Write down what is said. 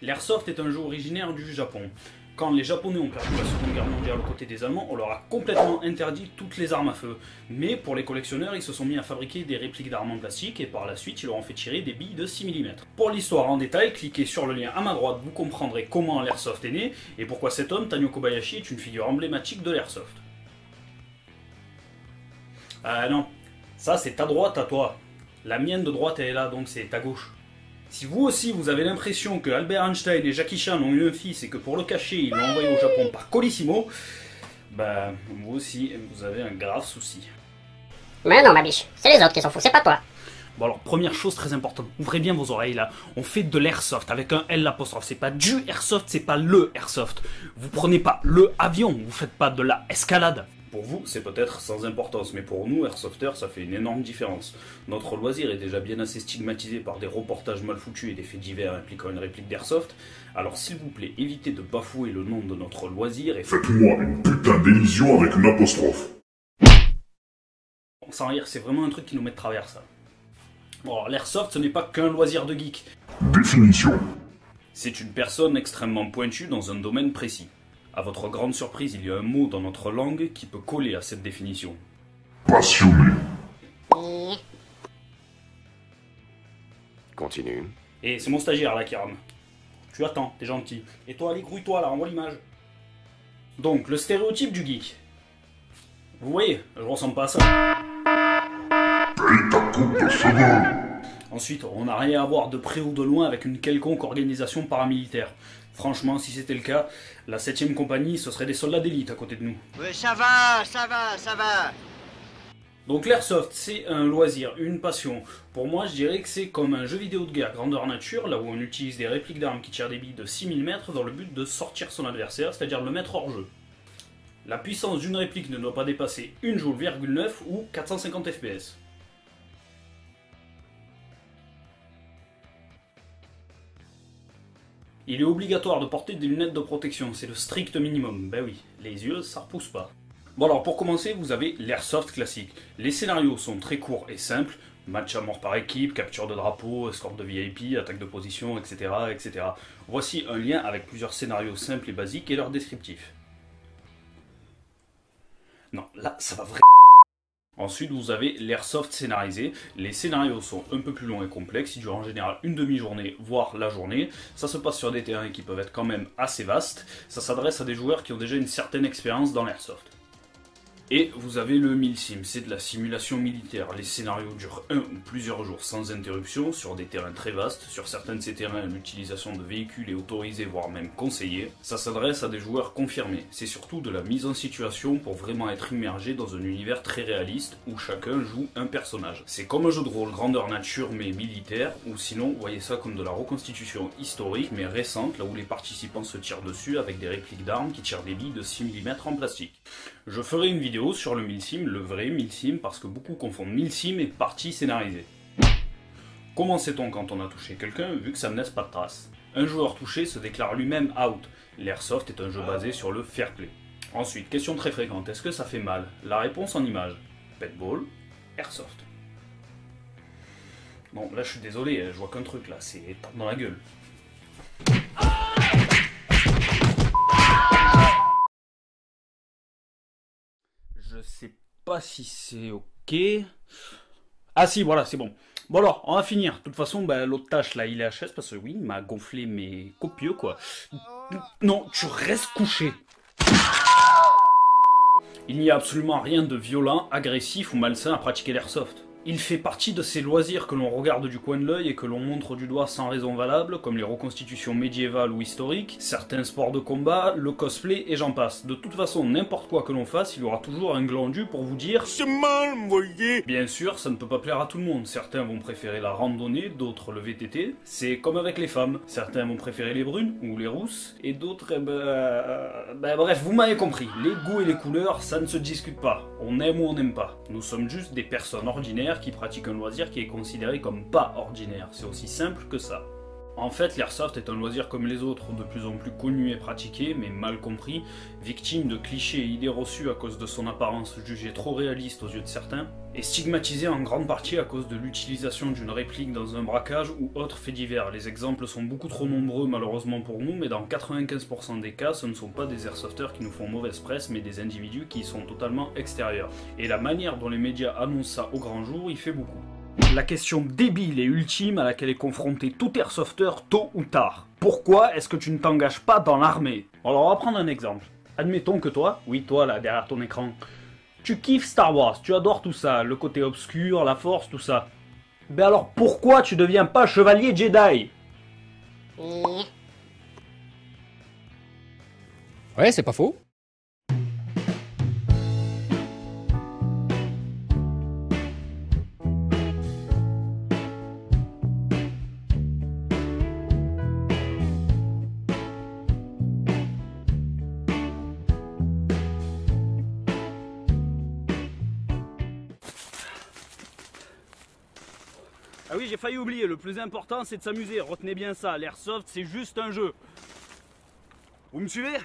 L'airsoft est un jeu originaire du Japon. Quand les Japonais ont perdu la Seconde Guerre mondiale aux côtés des Allemands, on leur a complètement interdit toutes les armes à feu. Mais pour les collectionneurs, ils se sont mis à fabriquer des répliques d'armes en plastique et par la suite, ils leur ont fait tirer des billes de 6 mm. Pour l'histoire en détail, cliquez sur le lien à ma droite, vous comprendrez comment l'airsoft est né et pourquoi cet homme, Tanio Kobayashi, est une figure emblématique de l'airsoft. Non, ça c'est ta droite à toi. La mienne de droite elle est là, donc c'est ta gauche. Si vous aussi vous avez l'impression que Albert Einstein et Jackie Chan ont eu un fils et que pour le cacher ils l'ont envoyé au Japon par Colissimo, bah vous aussi vous avez un grave souci. Mais non ma biche, c'est les autres qui s'en foutent, c'est pas toi. Bon alors première chose très importante, ouvrez bien vos oreilles là, on fait de l'airsoft avec un L l'apostrophe, c'est pas du airsoft, c'est pas le airsoft. Vous prenez pas le avion, vous faites pas de la escalade. Pour vous, c'est peut-être sans importance, mais pour nous, airsofters, ça fait une énorme différence. Notre loisir est déjà bien assez stigmatisé par des reportages mal foutus et des faits divers impliquant une réplique d'airsoft, alors s'il vous plaît, évitez de bafouer le nom de notre loisir et faites-moi une putain d'élision avec une apostrophe. Sans rire, c'est vraiment un truc qui nous met de travers, ça. Bon, alors l'airsoft, ce n'est pas qu'un loisir de geek. Définition. C'est une personne extrêmement pointue dans un domaine précis. À votre grande surprise, il y a un mot dans notre langue qui peut coller à cette définition. Passionné. Continue. Et c'est mon stagiaire là qui rame. Tu attends, t'es gentil. Et toi, allez, grouille-toi là, envoie l'image. Donc, le stéréotype du geek. Vous voyez, je ressemble pas à ça. Paye ta coupe de cheveux. Ensuite, on n'a rien à voir de près ou de loin avec une quelconque organisation paramilitaire. Franchement, si c'était le cas, la 7ème compagnie, ce serait des soldats d'élite à côté de nous. Ouais, ça va, ça va, ça va. Donc l'airsoft, c'est un loisir, une passion. Pour moi, je dirais que c'est comme un jeu vidéo de guerre grandeur nature, là où on utilise des répliques d'armes qui tirent des billes de 6 mm dans le but de sortir son adversaire, c'est-à-dire de le mettre hors jeu. La puissance d'une réplique ne doit pas dépasser 1,9 Joule ou 450 fps. Il est obligatoire de porter des lunettes de protection, c'est le strict minimum. Ben oui, les yeux, ça repousse pas. Bon alors pour commencer, vous avez l'airsoft classique. Les scénarios sont très courts et simples. Match à mort par équipe, capture de drapeau, escorte de VIP, attaque de position, etc., etc. Voici un lien avec plusieurs scénarios simples et basiques et leurs descriptifs. Non, là, ça va vraiment... Ensuite, vous avez l'airsoft scénarisé. Les scénarios sont un peu plus longs et complexes, ils durent en général une demi-journée, voire la journée. Ça se passe sur des terrains qui peuvent être quand même assez vastes. Ça s'adresse à des joueurs qui ont déjà une certaine expérience dans l'airsoft. Et vous avez le milsim, c'est de la simulation militaire. Les scénarios durent 1 ou plusieurs jours sans interruption, sur des terrains très vastes. Sur certains de ces terrains, l'utilisation de véhicules est autorisée, voire même conseillée. Ça s'adresse à des joueurs confirmés. C'est surtout de la mise en situation pour vraiment être immergé dans un univers très réaliste, où chacun joue un personnage. C'est comme un jeu de rôle grandeur nature, mais militaire, ou sinon, voyez ça comme de la reconstitution historique, mais récente, là où les participants se tirent dessus avec des répliques d'armes qui tirent des billes de 6 mm en plastique. Je ferai une vidéo sur le milsim, le vrai milsim, parce que beaucoup confondent milsim et partie scénarisée. Comment sait-on quand on a touché quelqu'un, vu que ça ne laisse pas de traces? Un joueur touché se déclare lui-même out. L'airsoft est un jeu basé sur le fair play. Ensuite, question très fréquente, est-ce que ça fait mal? La réponse en image. Paintball, airsoft. Bon, là je suis désolé, je vois qu'un truc là, c'est tape dans la gueule. Je sais pas si c'est ok. Ah si, voilà, c'est bon. Bon alors, on va finir. De toute façon, bah, l'autre tâche là, il est HS parce que oui, il m'a gonflé mes copieux quoi. Non, tu restes couché. Il n'y a absolument rien de violent, agressif ou malsain à pratiquer l'airsoft. Il fait partie de ces loisirs que l'on regarde du coin de l'œil et que l'on montre du doigt sans raison valable, comme les reconstitutions médiévales ou historiques, certains sports de combat, le cosplay et j'en passe. De toute façon, n'importe quoi que l'on fasse, il y aura toujours un glandu pour vous dire « C'est mal, vous voyez !» Bien sûr, ça ne peut pas plaire à tout le monde. Certains vont préférer la randonnée, d'autres le VTT. C'est comme avec les femmes. Certains vont préférer les brunes ou les rousses, et d'autres, bref, vous m'avez compris. Les goûts et les couleurs, ça ne se discute pas. On aime ou on n'aime pas. Nous sommes juste des personnes ordinaires qui pratiquent un loisir qui est considéré comme pas ordinaire. C'est aussi simple que ça. En fait, l'airsoft est un loisir comme les autres, de plus en plus connu et pratiqué, mais mal compris, victime de clichés et idées reçues à cause de son apparence jugée trop réaliste aux yeux de certains, et stigmatisé en grande partie à cause de l'utilisation d'une réplique dans un braquage ou autre fait divers. Les exemples sont beaucoup trop nombreux malheureusement pour nous, mais dans 95% des cas, ce ne sont pas des airsofters qui nous font mauvaise presse, mais des individus qui y sont totalement extérieurs. Et la manière dont les médias annoncent ça au grand jour, il fait beaucoup. La question débile et ultime à laquelle est confronté tout airsofter tôt ou tard. Pourquoi est-ce que tu ne t'engages pas dans l'armée? Alors on va prendre un exemple. Admettons que toi, oui toi là derrière ton écran, tu kiffes Star Wars, tu adores tout ça, le côté obscur, la force, tout ça. Ben alors pourquoi tu deviens pas chevalier Jedi? Ouais, c'est pas faux. Ah oui, j'ai failli oublier, le plus important c'est de s'amuser, retenez bien ça, l'airsoft c'est juste un jeu. Vous me suivez?